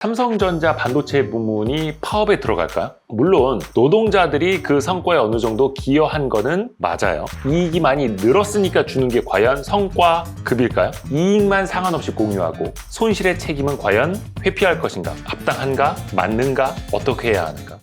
삼성전자 반도체 부문이 파업에 들어갈까요? 물론 노동자들이 그 성과에 어느 정도 기여한 거는 맞아요. 이익이 많이 늘었으니까 주는 게 과연 성과급일까요? 이익만 상관없이 공유하고 손실의 책임은 과연 회피할 것인가? 합당한가? 맞는가? 어떻게 해야 하는가?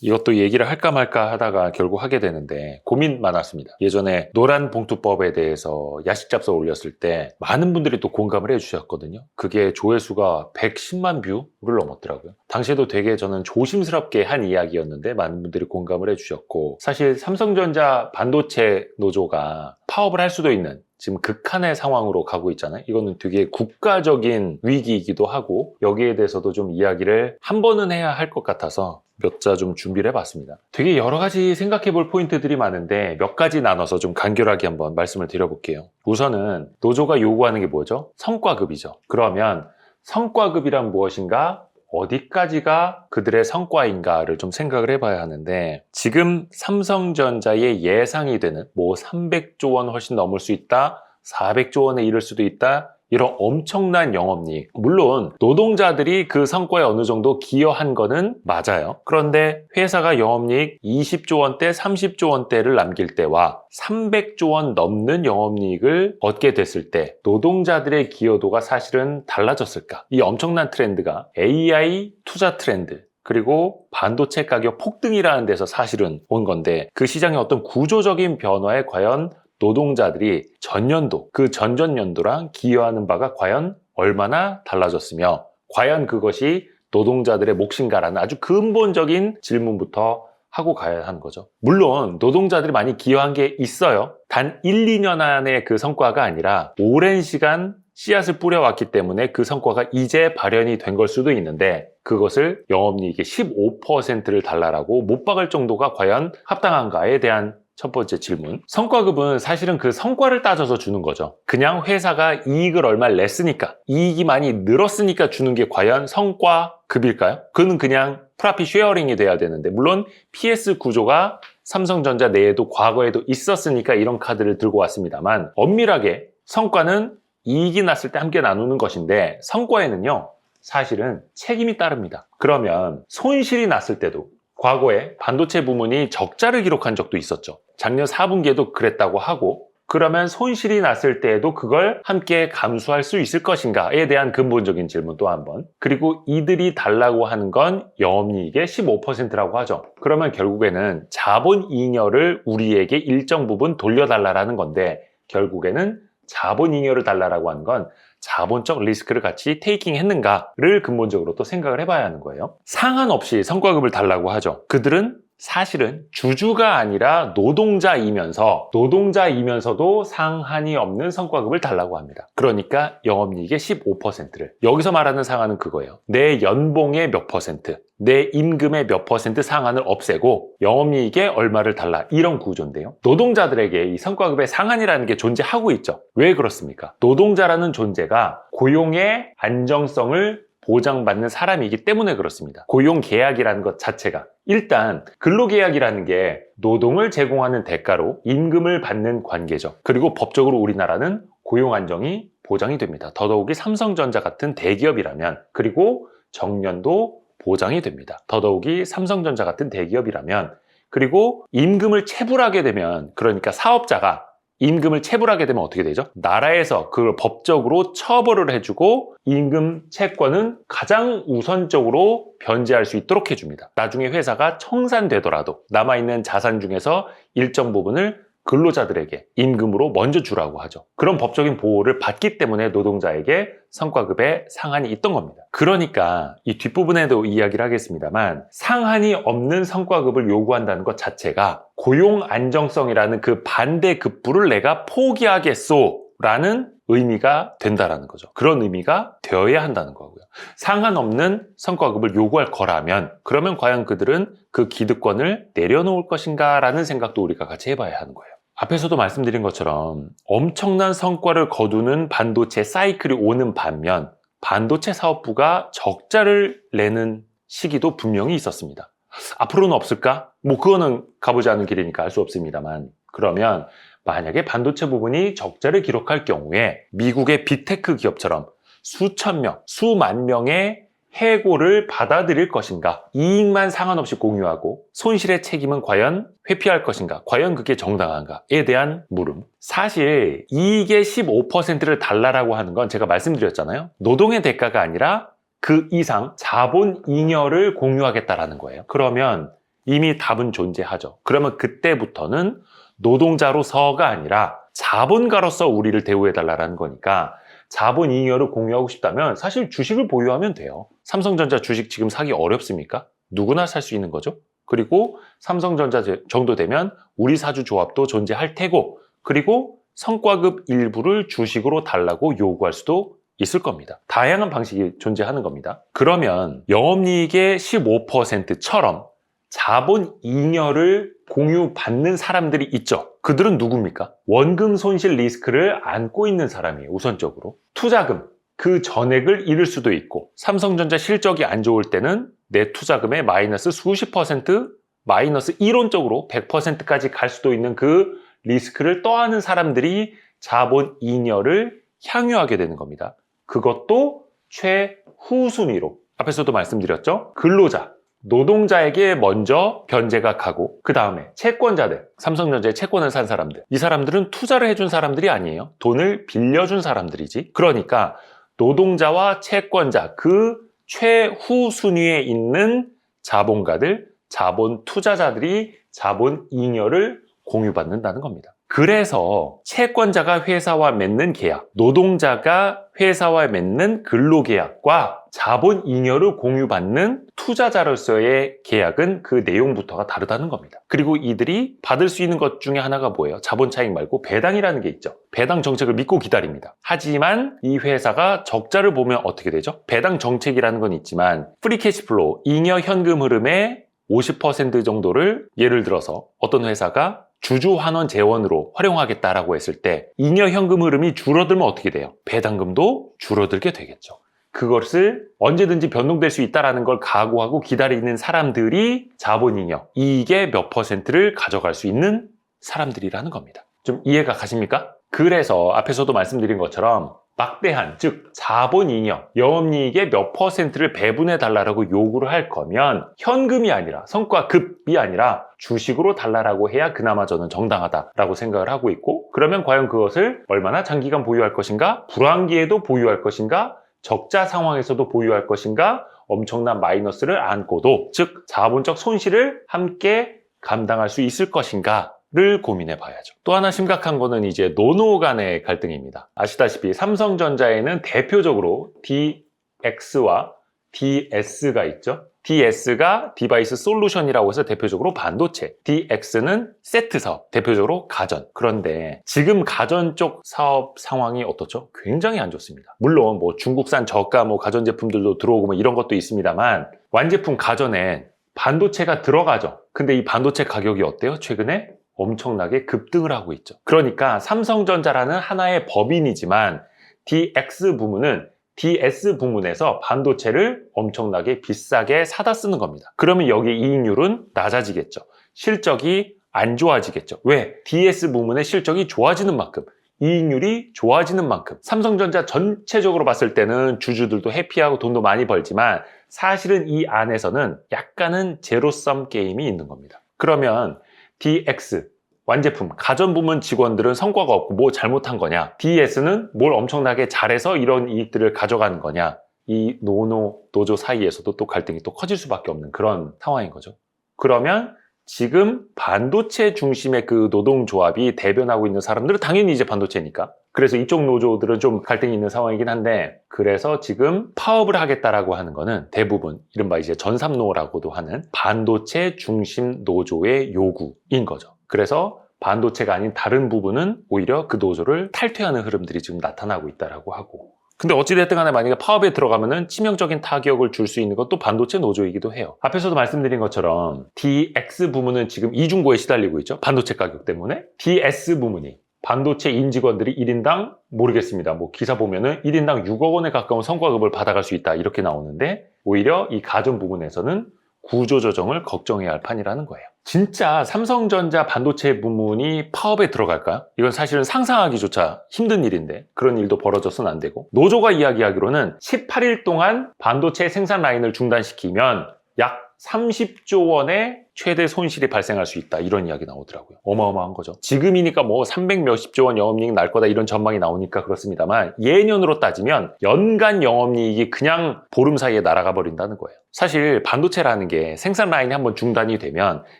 이것도 얘기를 할까 말까 하다가 결국 하게 되는데 고민 많았습니다. 예전에 노란 봉투법에 대해서 야식잡서 올렸을 때 많은 분들이 또 공감을 해주셨거든요. 그게 조회수가 110만 뷰를 넘었더라고요. 당시에도 되게 저는 조심스럽게 한 이야기였는데 많은 분들이 공감을 해주셨고, 사실 삼성전자 반도체 노조가 파업을 할 수도 있는 지금 극한의 상황으로 가고 있잖아요. 이거는 되게 국가적인 위기이기도 하고 여기에 대해서도 좀 이야기를 한 번은 해야 할 것 같아서 몇 자 좀 준비를 해봤습니다. 되게 여러 가지 생각해 볼 포인트들이 많은데 몇 가지 나눠서 좀 간결하게 한번 말씀을 드려볼게요. 우선은 노조가 요구하는 게 뭐죠? 성과급이죠. 그러면 성과급이란 무엇인가? 어디까지가 그들의 성과인가를 좀 생각을 해봐야 하는데, 지금 삼성전자의 예상이 되는 300조 원 훨씬 넘을 수 있다, 400조 원에 이를 수도 있다, 이런 엄청난 영업이익, 물론 노동자들이 그 성과에 어느 정도 기여한 거는 맞아요. 그런데 회사가 영업이익 20조 원대, 30조 원대를 남길 때와 300조 원 넘는 영업이익을 얻게 됐을 때 노동자들의 기여도가 사실은 달라졌을까? 이 엄청난 트렌드가 AI 투자 트렌드, 그리고 반도체 가격 폭등이라는 데서 사실은 온 건데, 그 시장의 어떤 구조적인 변화에 과연 노동자들이 전년도, 그 전전년도랑 기여하는 바가 과연 얼마나 달라졌으며, 과연 그것이 노동자들의 몫인가라는 아주 근본적인 질문부터 하고 가야 하는 거죠. 물론 노동자들이 많이 기여한 게 있어요. 단 1, 2년 안에 그 성과가 아니라 오랜 시간 씨앗을 뿌려왔기 때문에 그 성과가 이제 발현이 된 걸 수도 있는데, 그것을 영업이익의 15%를 달라라고 못 박을 정도가 과연 합당한가에 대한 첫 번째 질문. 성과급은 사실은 그 성과를 따져서 주는 거죠. 그냥 회사가 이익을 얼마를 냈으니까, 이익이 많이 늘었으니까 주는 게 과연 성과급일까요? 그는 그냥 프라핏 쉐어링이 돼야 되는데, 물론 PS 구조가 삼성전자 내에도 과거에도 있었으니까 이런 카드를 들고 왔습니다만, 엄밀하게 성과는 이익이 났을 때 함께 나누는 것인데, 성과에는요 사실은 책임이 따릅니다. 그러면 손실이 났을 때도 과거에 반도체 부문이 적자를 기록한 적도 있었죠. 작년 4분기에도 그랬다고 하고, 그러면 손실이 났을 때에도 그걸 함께 감수할 수 있을 것인가에 대한 근본적인 질문 또 한 번. 그리고 이들이 달라고 하는 건 영업이익의 15%라고 하죠. 그러면 결국에는 자본 잉여를 우리에게 일정 부분 돌려달라는 건데, 결국에는 자본 잉여를 달라고 하는 건 자본적 리스크를 같이 테이킹 했는가를 근본적으로 또 생각을 해봐야 하는 거예요. 상한 없이 성과급을 달라고 하죠. 그들은 사실은 주주가 아니라 노동자이면서도 상한이 없는 성과급을 달라고 합니다. 그러니까 영업이익의 15%를, 여기서 말하는 상한은 그거예요. 내 연봉의 몇 퍼센트, 내 임금의 몇 퍼센트 상한을 없애고 영업이익에 얼마를 달라, 이런 구조인데요. 노동자들에게 이 성과급의 상한이라는 게 존재하고 있죠. 왜 그렇습니까? 노동자라는 존재가 고용의 안정성을 보장받는 사람이기 때문에 그렇습니다. 고용계약이라는 것 자체가, 일단 근로계약이라는 게 노동을 제공하는 대가로 임금을 받는 관계죠. 그리고 법적으로 우리나라는 고용 안정이 보장이 됩니다. 더더욱이 삼성전자 같은 대기업이라면, 그리고 정년도 보장이 됩니다. 더더욱이 삼성전자 같은 대기업이라면, 그리고 임금을 체불하게 되면, 그러니까 사업자가 임금을 체불하게 되면 어떻게 되죠? 나라에서 그걸 법적으로 처벌을 해주고 임금 채권은 가장 우선적으로 변제할 수 있도록 해줍니다. 나중에 회사가 청산되더라도 남아있는 자산 중에서 일정 부분을 근로자들에게 임금으로 먼저 주라고 하죠. 그런 법적인 보호를 받기 때문에 노동자에게 성과급의 상한이 있던 겁니다. 그러니까 이 뒷부분에도 이야기를 하겠습니다만, 상한이 없는 성과급을 요구한다는 것 자체가 고용 안정성이라는 그 반대급부를 내가 포기하겠소 라는 의미가 된다라는 거죠. 그런 의미가 되어야 한다는 거고요. 상한 없는 성과급을 요구할 거라면, 그러면 과연 그들은 그 기득권을 내려놓을 것인가 라는 생각도 우리가 같이 해봐야 하는 거예요. 앞에서도 말씀드린 것처럼 엄청난 성과를 거두는 반도체 사이클이 오는 반면, 반도체 사업부가 적자를 내는 시기도 분명히 있었습니다. 앞으로는 없을까? 그거는 가보지 않은 길이니까 알 수 없습니다만, 그러면 만약에 반도체 부분이 적자를 기록할 경우에 미국의 빅테크 기업처럼 수천 명, 수만 명의 해고를 받아들일 것인가, 이익만 상관없이 공유하고 손실의 책임은 과연 회피할 것인가, 과연 그게 정당한가에 대한 물음. 사실 이익의 15%를 달라라고 하는 건 제가 말씀드렸잖아요. 노동의 대가가 아니라 그 이상 자본 잉여를 공유하겠다라는 거예요. 그러면 이미 답은 존재하죠. 그러면 그때부터는 노동자로서가 아니라 자본가로서 우리를 대우해달라는 거니까 자본 잉여를 공유하고 싶다면 사실 주식을 보유하면 돼요. 삼성전자 주식 지금 사기 어렵습니까? 누구나 살 수 있는 거죠. 그리고 삼성전자 정도 되면 우리 사주 조합도 존재할 테고, 그리고 성과급 일부를 주식으로 달라고 요구할 수도 있을 겁니다. 다양한 방식이 존재하는 겁니다. 그러면 영업이익의 15%처럼 자본 잉여를 공유받는 사람들이 있죠. 그들은 누굽니까? 원금 손실 리스크를 안고 있는 사람이에요. 우선적으로 투자금, 그 전액을 잃을 수도 있고, 삼성전자 실적이 안 좋을 때는 내 투자금의 마이너스 수십 퍼센트, 마이너스 이론적으로 100%까지 갈 수도 있는 그 리스크를 떠안은 사람들이 자본 잉여를 향유하게 되는 겁니다. 그것도 최후 순위로. 앞에서도 말씀드렸죠. 근로자, 노동자에게 먼저 변제가 가고, 그 다음에 채권자들, 삼성전자의 채권을 산 사람들, 이 사람들은 투자를 해준 사람들이 아니에요. 돈을 빌려준 사람들이지. 그러니까 노동자와 채권자, 그 최후 순위에 있는 자본가들, 자본 투자자들이 자본 잉여를 공유받는다는 겁니다. 그래서 채권자가 회사와 맺는 계약, 노동자가 회사와 맺는 근로계약과 자본 잉여를 공유받는 투자자로서의 계약은 그 내용부터가 다르다는 겁니다. 그리고 이들이 받을 수 있는 것 중에 하나가 뭐예요? 자본 차익 말고 배당이라는 게 있죠. 배당 정책을 믿고 기다립니다. 하지만 이 회사가 적자를 보면 어떻게 되죠? 배당 정책이라는 건 있지만 프리 캐시플로우, 잉여 현금 흐름의 50% 정도를 예를 들어서 어떤 회사가 주주환원 재원으로 활용하겠다라고 했을 때 잉여 현금 흐름이 줄어들면 어떻게 돼요? 배당금도 줄어들게 되겠죠. 그것을 언제든지 변동될 수 있다는 걸 각오하고 기다리는 사람들이 자본잉여, 이익의 몇 %를 가져갈 수 있는 사람들이라는 겁니다. 좀 이해가 가십니까? 그래서 앞에서도 말씀드린 것처럼 막대한, 즉 자본잉여, 영업이익의 몇 %를 배분해 달라고 요구를 할 거면 현금이 아니라, 성과급이 아니라 주식으로 달라고 해야 그나마 저는 정당하다라고 생각을 하고 있고, 그러면 과연 그것을 얼마나 장기간 보유할 것인가, 불황기에도 보유할 것인가, 적자 상황에서도 보유할 것인가, 엄청난 마이너스를 안고도, 즉 자본적 손실을 함께 감당할 수 있을 것인가 를 고민해 봐야죠. 또 하나 심각한 거는 이제 노노 간의 갈등입니다. 아시다시피 삼성전자에는 대표적으로 DX와 DS가 있죠. DS가 디바이스 솔루션이라고 해서 대표적으로 반도체, DX는 세트 사업, 대표적으로 가전. 그런데 지금 가전 쪽 사업 상황이 어떻죠? 굉장히 안 좋습니다. 물론 뭐 중국산 저가 가전 제품들도 들어오고 이런 것도 있습니다만, 완제품 가전에 반도체가 들어가죠. 근데 이 반도체 가격이 어때요? 최근에 엄청나게 급등을 하고 있죠. 그러니까 삼성전자라는 하나의 법인이지만 DX 부문은 DS 부문에서 반도체를 엄청나게 비싸게 사다 쓰는 겁니다. 그러면 여기 이익률은 낮아지겠죠. 실적이 안 좋아지겠죠. 왜? DS 부문의 실적이 좋아지는 만큼, 이익률이 좋아지는 만큼 삼성전자 전체적으로 봤을 때는 주주들도 해피하고 돈도 많이 벌지만 사실은 이 안에서는 약간은 제로섬 게임이 있는 겁니다. 그러면 DX, 완제품, 가전 부문 직원들은 성과가 없고 뭐 잘못한 거냐? DS는 뭘 엄청나게 잘해서 이런 이익들을 가져가는 거냐? 이 노조 사이에서도 또 갈등이 또 커질 수밖에 없는 그런 상황인 거죠. 그러면 지금 반도체 중심의 그 노동조합이 대변하고 있는 사람들은 당연히 이제 반도체니까. 그래서 이쪽 노조들은 좀 갈등이 있는 상황이긴 한데, 그래서 지금 파업을 하겠다라고 하는 거는 대부분 이른바 이제 전삼노라고도 하는 반도체 중심 노조의 요구인 거죠. 그래서 반도체가 아닌 다른 부분은 오히려 그 노조를 탈퇴하는 흐름들이 지금 나타나고 있다라고 하고. 근데 어찌됐든 간에 만약에 파업에 들어가면은 치명적인 타격을 줄 수 있는 것도 반도체 노조이기도 해요. 앞에서도 말씀드린 것처럼 DX 부문은 지금 이중고에 시달리고 있죠. 반도체 가격 때문에. DS 부문이 반도체 임직원들이 1인당 모르겠습니다. 뭐 기사 보면은 1인당 6억 원에 가까운 성과급을 받아갈 수 있다 이렇게 나오는데, 오히려 이 가전 부분에서는 구조조정을 걱정해야 할 판이라는 거예요. 진짜 삼성전자 반도체 부문이 파업에 들어갈까요? 이건 사실은 상상하기조차 힘든 일인데 그런 일도 벌어져서는 안 되고, 노조가 이야기하기로는 18일 동안 반도체 생산 라인을 중단시키면 약 30조 원의 최대 손실이 발생할 수 있다, 이런 이야기 나오더라고요. 어마어마한 거죠. 지금이니까 뭐 300 몇십조 원 영업이익 날 거다 이런 전망이 나오니까 그렇습니다만, 예년으로 따지면 연간 영업이익이 그냥 보름 사이에 날아가 버린다는 거예요. 사실 반도체라는 게 생산 라인이 한번 중단이 되면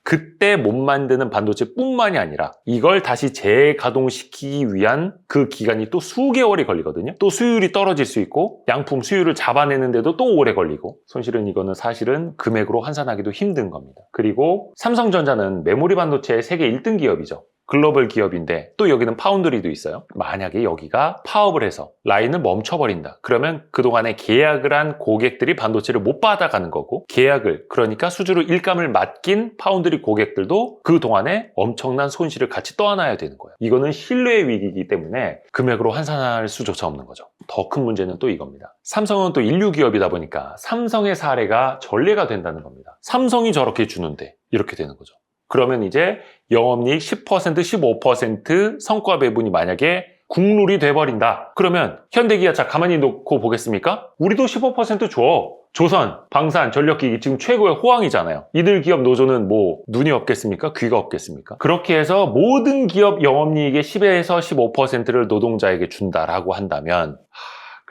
그때 못 만드는 반도체뿐만이 아니라 이걸 다시 재가동시키기 위한 그 기간이 또 수개월이 걸리거든요. 또 수율이 떨어질 수 있고 양품 수율을 잡아내는데도 또 오래 걸리고, 손실은 이거는 사실은 금액으로 환산하기도 힘든 겁니다. 그리고 삼성전자는 메모리 반도체의 세계 1등 기업이죠. 글로벌 기업인데 또 여기는 파운드리도 있어요. 만약에 여기가 파업을 해서 라인을 멈춰버린다, 그러면 그동안에 계약을 한 고객들이 반도체를 못 받아가는 거고, 계약을, 그러니까 수주로 일감을 맡긴 파운드리 고객들도 그동안에 엄청난 손실을 같이 떠안아야 되는 거예요. 이거는 신뢰의 위기이기 때문에 금액으로 환산할 수조차 없는 거죠. 더 큰 문제는 또 이겁니다. 삼성은 또 인류 기업이다 보니까 삼성의 사례가 전례가 된다는 겁니다. 삼성이 저렇게 주는데 이렇게 되는 거죠. 그러면 이제 영업이익 10%, 15% 성과 배분이 만약에 국룰이 돼버린다. 그러면 현대기아차 가만히 놓고 보겠습니까? 우리도 15% 줘. 조선, 방산, 전력기기 지금 최고의 호황이잖아요. 이들 기업 노조는 뭐 눈이 없겠습니까? 귀가 없겠습니까? 그렇게 해서 모든 기업 영업이익의 10에서 15%를 노동자에게 준다라고 한다면,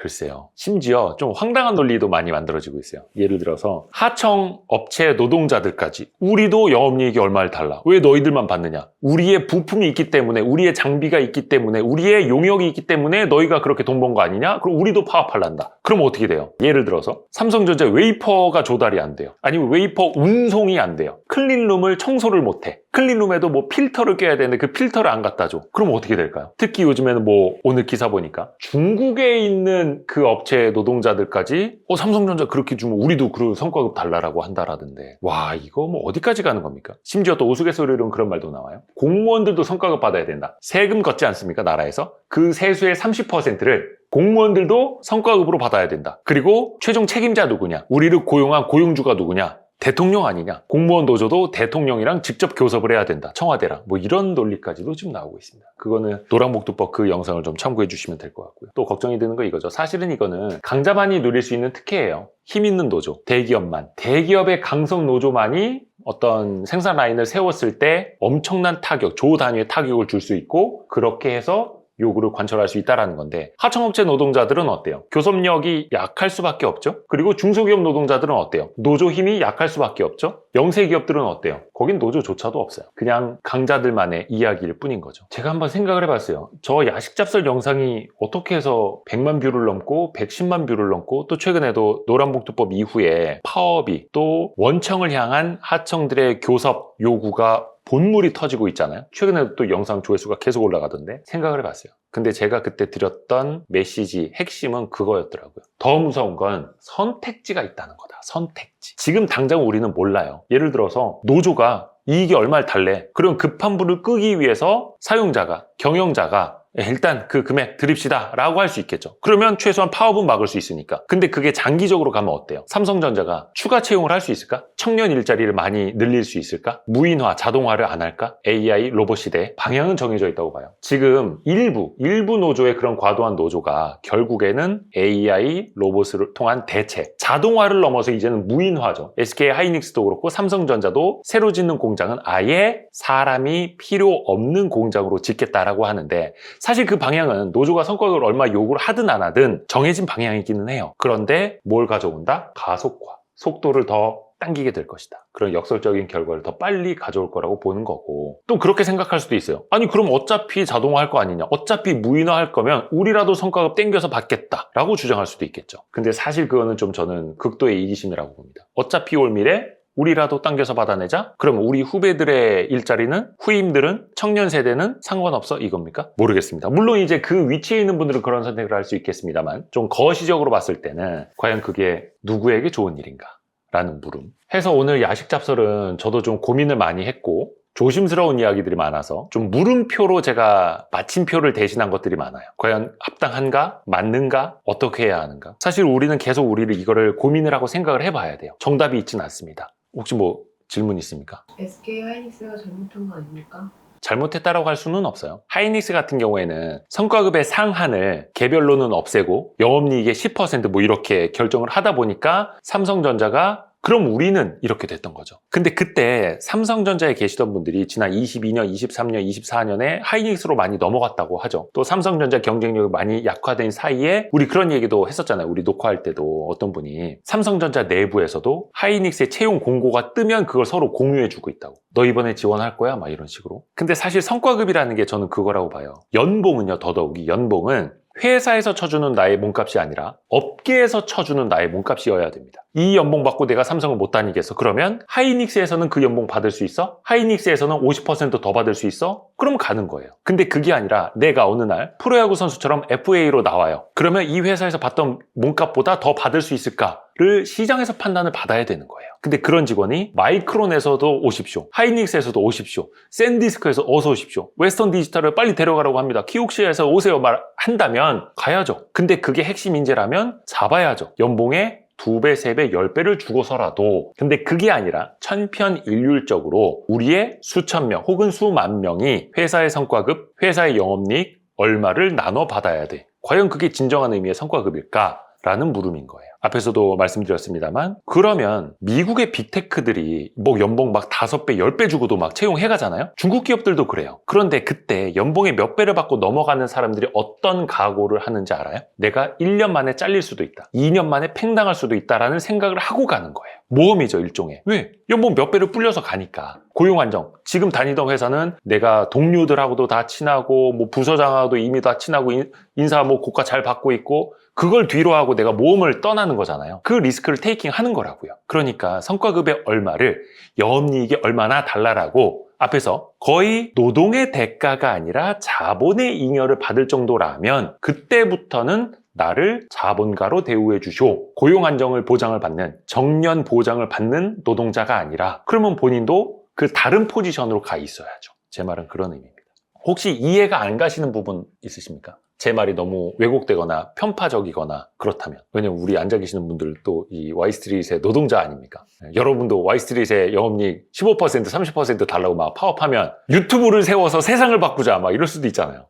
글쎄요. 심지어 좀 황당한 논리도 많이 만들어지고 있어요. 예를 들어서 하청 업체 노동자들까지 우리도 영업이익이 얼마를 달라, 왜 너희들만 받느냐, 우리의 부품이 있기 때문에, 우리의 장비가 있기 때문에, 우리의 용역이 있기 때문에 너희가 그렇게 돈 번 거 아니냐? 그럼 우리도 파업할란다. 그럼 어떻게 돼요? 예를 들어서 삼성전자 웨이퍼가 조달이 안 돼요. 아니면 웨이퍼 운송이 안 돼요. 클린룸을 청소를 못해. 클린룸에도 뭐 필터를 껴야 되는데 그 필터를 안 갖다 줘. 그럼 어떻게 될까요? 특히 요즘에는 뭐 오늘 기사 보니까 중국에 있는 그 업체 노동자들까지 삼성전자 그렇게 주면 우리도 그 성과급 달라라고 한다라던데, 와, 이거 뭐 어디까지 가는 겁니까? 심지어 또 우스갯소리로는 그런 말도 나와요. 공무원들도 성과급 받아야 된다. 세금 걷지 않습니까? 나라에서 그 세수의 30%를 공무원들도 성과급으로 받아야 된다. 그리고 최종 책임자 누구냐? 우리를 고용한 고용주가 누구냐? 대통령 아니냐? 공무원 노조도 대통령이랑 직접 교섭을 해야 된다. 청와대랑. 뭐 이런 논리까지도 지금 나오고 있습니다. 그거는 노란복두법 그 영상을 좀 참고해 주시면 될 것 같고요. 또 걱정이 드는 거 이거죠. 사실은 이거는 강자만이 누릴 수 있는 특혜예요. 힘 있는 노조, 대기업만. 대기업의 강성 노조만이 어떤 생산 라인을 세웠을 때 엄청난 타격, 조 단위의 타격을 줄 수 있고, 그렇게 해서 요구를 관철할 수 있다는 건데, 하청업체 노동자들은 어때요? 교섭력이 약할 수밖에 없죠? 그리고 중소기업 노동자들은 어때요? 노조 힘이 약할 수밖에 없죠? 영세기업들은 어때요? 거긴 노조조차도 없어요. 그냥 강자들만의 이야기일 뿐인 거죠. 제가 한번 생각을 해봤어요. 저 야식잡설 영상이 어떻게 해서 100만 뷰를 넘고 110만 뷰를 넘고, 또 최근에도 노란봉투법 이후에 파업이, 또 원청을 향한 하청들의 교섭 요구가 본물이 터지고 있잖아요. 최근에도 또 영상 조회수가 계속 올라가던데, 생각을 해봤어요. 근데 제가 그때 드렸던 메시지 핵심은 그거였더라고요. 더 무서운 건 선택지가 있다는 거다. 선택지. 지금 당장 우리는 몰라요. 예를 들어서 노조가 이익이 얼마를 달래. 그럼 급한 불을 끄기 위해서 사용자가, 경영자가 일단 그 금액 드립시다 라고 할 수 있겠죠. 그러면 최소한 파업은 막을 수 있으니까. 근데 그게 장기적으로 가면 어때요? 삼성전자가 추가 채용을 할 수 있을까? 청년 일자리를 많이 늘릴 수 있을까? 무인화, 자동화를 안 할까? AI, 로봇 시대. 방향은 정해져 있다고 봐요. 지금 일부 노조의 그런 과도한 노조가 결국에는 AI, 로봇을 통한 대체, 자동화를 넘어서 이제는 무인화죠. SK 하이닉스도 그렇고 삼성전자도 새로 짓는 공장은 아예 사람이 필요 없는 공장으로 짓겠다라고 하는데, 사실 그 방향은 노조가 성과급을 얼마 요구를 하든 안 하든 정해진 방향이기는 해요. 그런데 뭘 가져온다? 가속화. 속도를 더 당기게 될 것이다. 그런 역설적인 결과를 더 빨리 가져올 거라고 보는 거고, 또 그렇게 생각할 수도 있어요. 아니 그럼 어차피 자동화 할 거 아니냐, 어차피 무인화 할 거면 우리라도 성과급 땡겨서 받겠다 라고 주장할 수도 있겠죠. 근데 사실 그거는 좀 저는 극도의 이기심이라고 봅니다. 어차피 올 미래 우리라도 당겨서 받아내자? 그럼 우리 후배들의 일자리는, 후임들은, 청년 세대는 상관없어? 이겁니까? 모르겠습니다. 물론 이제 그 위치에 있는 분들은 그런 선택을 할 수 있겠습니다만, 좀 거시적으로 봤을 때는 과연 그게 누구에게 좋은 일인가? 라는 물음. 해서 오늘 야식 잡설은 저도 좀 고민을 많이 했고, 조심스러운 이야기들이 많아서 좀 물음표로 제가 마침표를 대신한 것들이 많아요. 과연 합당한가? 맞는가? 어떻게 해야 하는가? 사실 우리는 계속 이거를 고민을 하고 생각을 해봐야 돼요. 정답이 있지는 않습니다. 혹시 뭐 질문 있습니까? SK 하이닉스가 잘못한 거 아닙니까? 잘못했다라고 할 수는 없어요. 하이닉스 같은 경우에는 성과급의 상한을 개별로는 없애고 영업이익의 10% 뭐 이렇게 결정을 하다 보니까 삼성전자가 그럼 우리는 이렇게 됐던 거죠. 근데 그때 삼성전자에 계시던 분들이 지난 22년, 23년, 24년에 하이닉스로 많이 넘어갔다고 하죠. 또 삼성전자 경쟁력이 많이 약화된 사이에 우리 그런 얘기도 했었잖아요. 우리 녹화할 때도 어떤 분이 삼성전자 내부에서도 하이닉스의 채용 공고가 뜨면 그걸 서로 공유해주고 있다고. 너 이번에 지원할 거야? 막 이런 식으로. 근데 사실 성과급이라는 게 저는 그거라고 봐요. 연봉은요, 더더욱이 연봉은 회사에서 쳐주는 나의 몸값이 아니라 업계에서 쳐주는 나의 몸값이어야 됩니다. 이 연봉 받고 내가 삼성을 못 다니겠어? 그러면 하이닉스에서는 그 연봉 받을 수 있어? 하이닉스에서는 50% 더 받을 수 있어? 그럼 가는 거예요. 근데 그게 아니라 내가 어느 날 프로야구 선수처럼 FA로 나와요. 그러면 이 회사에서 받던 몸값보다 더 받을 수 있을까를 시장에서 판단을 받아야 되는 거예요. 근데 그런 직원이 마이크론에서도 오십시오. 하이닉스에서도 오십시오. 샌디스크에서 어서 오십시오. 웨스턴 디지털을 빨리 데려가라고 합니다. 키옥시에서 오세요 말한다면 가야죠. 근데 그게 핵심 인재라면 잡아야죠. 연봉에 2배, 3배, 10배를 주고서라도. 근데 그게 아니라 천편일률적으로 우리의 수천 명 혹은 수만 명이 회사의 성과급, 회사의 영업이익 얼마를 나눠 받아야 돼. 과연 그게 진정한 의미의 성과급일까? 라는 물음인 거예요. 앞에서도 말씀드렸습니다만 그러면 미국의 빅테크들이 뭐 연봉 막 5배, 10배 주고도 막 채용해 가잖아요. 중국 기업들도 그래요. 그런데 그때 연봉의 몇 배를 받고 넘어가는 사람들이 어떤 각오를 하는지 알아요? 내가 1년 만에 잘릴 수도 있다. 2년 만에 팽당할 수도 있다라는 생각을 하고 가는 거예요. 모험이죠, 일종의. 왜? 연봉 몇 배를 불려서 가니까. 고용 안정. 지금 다니던 회사는 내가 동료들하고도 다 친하고 뭐 부서장하고도 이미 다 친하고 인사 뭐 고가 잘 받고 있고 그걸 뒤로 하고 내가 모험을 떠나는 거잖아요. 그 리스크를 테이킹 하는 거라고요. 그러니까 성과급의 얼마를 영업이익이 얼마나 달라라고 앞에서 거의 노동의 대가가 아니라 자본의 잉여를 받을 정도라면 그때부터는 나를 자본가로 대우해 주시오. 고용 안정을 보장을 받는 정년 보장을 받는 노동자가 아니라 그러면 본인도 그 다른 포지션으로 가 있어야죠. 제 말은 그런 의미입니다. 혹시 이해가 안 가시는 부분 있으십니까? 제 말이 너무 왜곡되거나 편파적이거나 그렇다면. 왜냐면 우리 앉아 계시는 분들도 이 Y스트릿의 노동자 아닙니까? 여러분도 Y스트릿의 영업이익 15% 30% 달라고 막 파업하면 유튜브를 세워서 세상을 바꾸자 막 이럴 수도 있잖아요.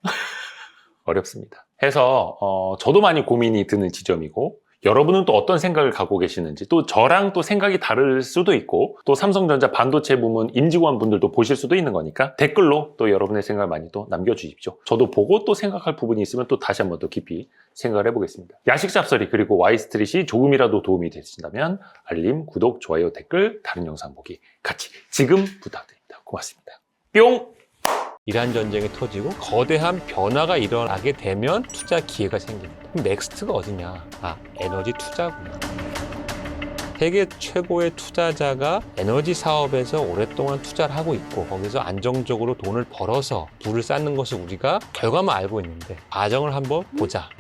어렵습니다. 해서 저도 많이 고민이 드는 지점이고 여러분은 또 어떤 생각을 갖고 계시는지 또 저랑 또 생각이 다를 수도 있고 또 삼성전자 반도체 부문 임직원 분들도 보실 수도 있는 거니까 댓글로 또 여러분의 생각을 많이 또 남겨주십시오. 저도 보고 또 생각할 부분이 있으면 또 다시 한번 더 깊이 생각을 해보겠습니다. 야식 잡설이 그리고 Y스트릿이 조금이라도 도움이 되신다면 알림, 구독, 좋아요, 댓글, 다른 영상 보기 같이 지금 부탁드립니다. 고맙습니다. 뿅! 이란 전쟁이 터지고 거대한 변화가 일어나게 되면 투자 기회가 생깁니다. 그럼 넥스트가 어디냐? 에너지 투자구나. 세계 최고의 투자자가 에너지 사업에서 오랫동안 투자를 하고 있고 거기서 안정적으로 돈을 벌어서 부를 쌓는 것을 우리가 결과만 알고 있는데 과정을 한번 보자.